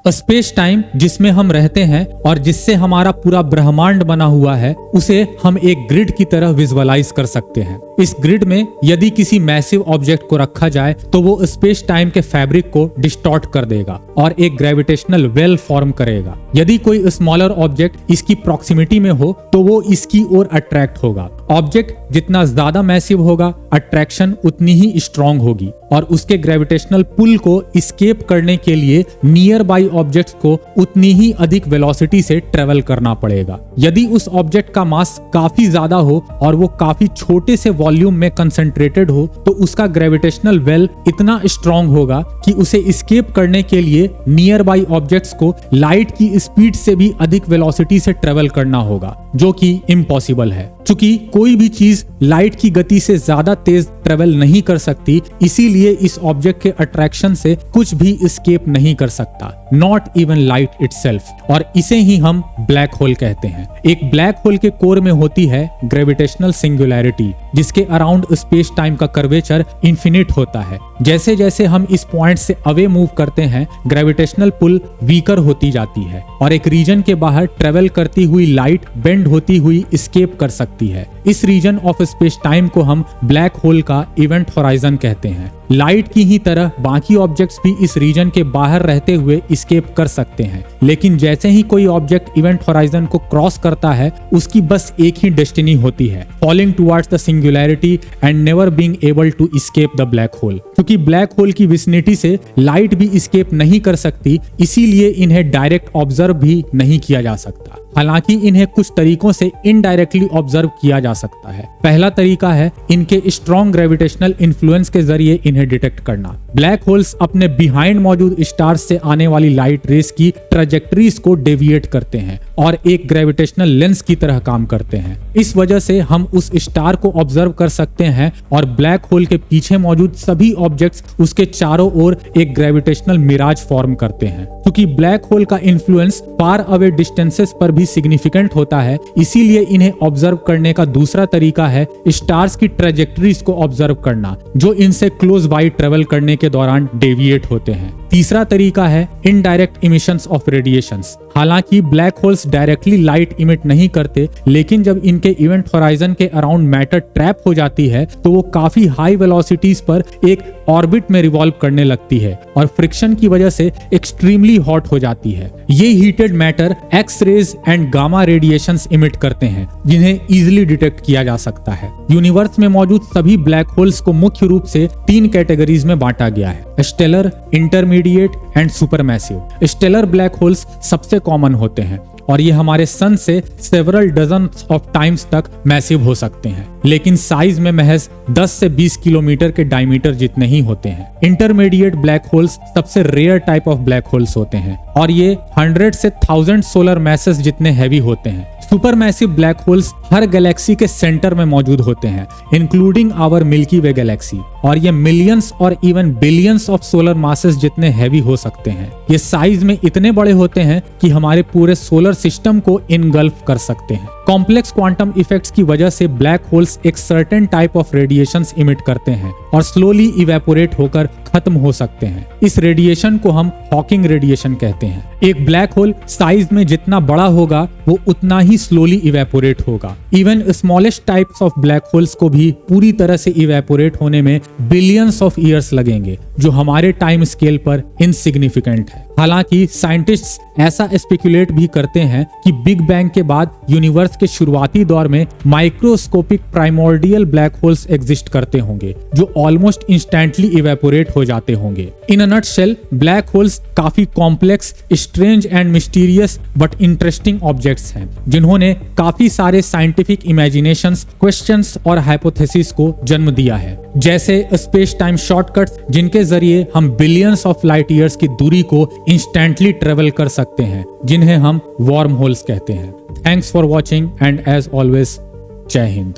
Space time जिसमें हम रहते हैं और जिससे हमारा पूरा ब्रह्मांड बना हुआ है, उसे हम एक ग्रिड की तरह विजुअलाइज कर सकते हैं। इस ग्रिड में यदि किसी मैसिव ऑब्जेक्ट को रखा जाए तो वो स्पेस टाइम के फैब्रिक को डिस्टॉर्ट कर देगा और एक ग्रेविटेशनल वेल फॉर्म करेगा। यदि कोई स्मॉलर ऑब्जेक्ट इसकी प्रॉक्सिमिटी में हो तो वो इसकी ओर अट्रैक्ट होगा। ऑब्जेक्ट जितना ज्यादा मैसिव होगा, अट्रैक्शन उतनी ही स्ट्रांग होगी और उसके ग्रेविटेशनल पुल को एस्केप करने के लिए नियर बाई ऑब्जेक्ट्स को उतनी ही अधिक वेलोसिटी से ट्रेवल करना पड़ेगा। यदि उस ऑब्जेक्ट का मास काफी ज्यादा हो और वो काफी छोटे से वॉल्यूम में कंसंट्रेटेड हो तो उसका ग्रेविटेशनल वेल इतना स्ट्रांग होगा कि उसे एस्केप करने के लिए नियर बाई ऑब्जेक्ट्स को लाइट की स्पीड से भी अधिक वेलोसिटी से ट्रेवल करना होगा, जो कि इम्पॉसिबल है। चूंकि कोई भी चीज लाइट की गति से ज्यादा तेज ट्रेवल नहीं कर सकती, इसीलिए इस ऑब्जेक्ट के अट्रैक्शन से कुछ भी एस्केप नहीं कर सकता, नॉट इवन लाइट इटसेल्फ। और इसे ही हम ब्लैक होल कहते हैं। एक ब्लैक होल के कोर में होती है ग्रेविटेशनल सिंगुलैरिटी, जिसके अराउंड स्पेस टाइम का कर्वेचर इन्फिनिट होता है। जैसे जैसे हम इस पॉइंट से अवे मूव करते हैं, ग्रेविटेशनल पुल वीकर होती जाती है और एक रीजन के बाहर ट्रेवल करती हुई लाइट बेंड होती हुई एस्केप कर सकती है। इस रीजन ऑफ स्पेस टाइम को हम ब्लैक होल का इवेंट होराइजन कहते हैं। लाइट की ही तरह बाकी ऑब्जेक्ट्स भी इस रीजन के बाहर रहते हुए एस्केप कर सकते हैं, लेकिन जैसे ही कोई ऑब्जेक्ट इवेंट होराइजन को क्रॉस करता है, उसकी बस एक ही डेस्टिनी होती है, falling towards the singularity and never being able to escape the black hole. क्योंकि ब्लैक होल की विसिनिटी से लाइट भी एस्केप नहीं कर सकती, इसीलिए इन्हें डायरेक्ट ऑब्जर्व भी नहीं किया जा सकता। हालांकि इन्हें कुछ तरीकों से इनडायरेक्टली ऑब्जर्व किया जा सकता है। पहला तरीका है इनके स्ट्रॉन्ग ग्रेविटेशनल इन्फ्लुएंस के जरिए इन्हें डिटेक्ट करना। ब्लैक होल्स अपने बिहाइंड मौजूद स्टार्स से आने वाली लाइट रेस की ट्रैजेक्टरीज को डेविएट करते हैं और एक ग्रेविटेशनल लेंस की तरह काम करते हैं। इस वजह से हम उस स्टार को ऑब्जर्व कर सकते हैं और ब्लैक होल के पीछे मौजूद सभी ऑब्जेक्ट्स उसके चारों ओर एक ग्रेविटेशनल मिराज फॉर्म करते हैं। क्योंकि ब्लैक होल का इन्फ्लुएंस फार अवे डिस्टेंसेस पर भी सिग्निफिकेंट होता है, इसीलिए इन्हें ऑब्जर्व करने का दूसरा तरीका है स्टार्स की ट्रैजेक्टरीज को ऑब्जर्व करना, जो इनसे क्लोज बाई ट्रेवल करने के दौरान डेविएट होते हैं। तीसरा तरीका है इनडायरेक्ट इमिशंस ऑफ रेडिएशंस। हालांकि black holes directly light emit नहीं करते, लेकिन जब इनके इवेंट होराइजन के अराउंड मैटर ट्रैप हो जाती है तो वो काफी हाई वेलोसिटीज पर एक ऑर्बिट में रिवॉल्व करने लगती है और फ्रिक्शन की वजह से एक्सट्रीमली हॉट हो जाती है। ये heated matter X rays and gamma radiations emit करते हैं, जिन्हें इजीली डिटेक्ट किया जा सकता है। यूनिवर्स में मौजूद सभी ब्लैक होल्स को मुख्य रूप से 3 कैटेगरीज में बांटा गया है: stellar, intermediate and supermassive. Stellar black holes सबसे कॉमन होते हैं और ये हमारे सन से सेवरल डजन्स ऑफ टाइम्स तक मैसिव हो सकते हैं, लेकिन साइज में महज 10 से 20 किलोमीटर के डायमीटर जितने ही होते हैं। इंटरमीडिएट ब्लैक होल्स सबसे rare type of black holes होते हैं और ये 100 से 1000 सोलर मैसेस जितने हैवी होते हैं। सुपरमैसिव ब्लैक होल्स हर गैलेक्सी के सेंटर में मौजूद होते हैं, including our Milky Way galaxy, और ये मिलियंस और even billions of solar masses जितने हैवी हो सकते हैं। ये साइज में इतने बड़े होते हैं कि हमारे पूरे सोलर सिस्टम को इनगल्फ कर सकते हैं। कॉम्प्लेक्स क्वांटम इफेक्ट्स की वजह से ब्लैक होल्स एक certain type of radiations emit करते हैं और स्लोली इवेपोरेट होकर खत्म हो सकते हैं। इस रेडिएशन को हम हॉकिंग रेडिएशन कहते हैं। एक ब्लैक होल साइज में जितना बड़ा होगा वो उतना ही स्लोली इवेपोरेट होगा। Even smallest types of black holes को भी पूरी तरह से इवेपोरेट होने में बिलियंस ऑफ ईयर्स लगेंगे, जो हमारे टाइम स्केल पर इनसिग्निफिकेंट है। हालांकि साइंटिस्ट्स ऐसा स्पेकुलेट भी करते हैं कि बिग बैंग के बाद यूनिवर्स के शुरुआती दौर में microscopic primordial black holes exist करते होंगे, जो ऑलमोस्ट इंस्टेंटली इवेपोरेट हो जाते होंगे। इन अ नटशेल, ब्लैक होल्स काफी complex, strange and mysterious but interesting objects हैं, जिन्होंने काफी सारे साइंटिफिक इमेजिनेशंस, क्वेश्चंस और हाइपोथेसिस को जन्म दिया है, जैसे स्पेस टाइम शॉर्टकट्स, जिनके जरिए हम बिलियंस ऑफ लाइट ईयर्स की दूरी को इंस्टेंटली ट्रेवल कर सकते हैं, जिन्हें हम वार्म होल्स कहते हैं। Thanks for watching and as always, जय हिंद।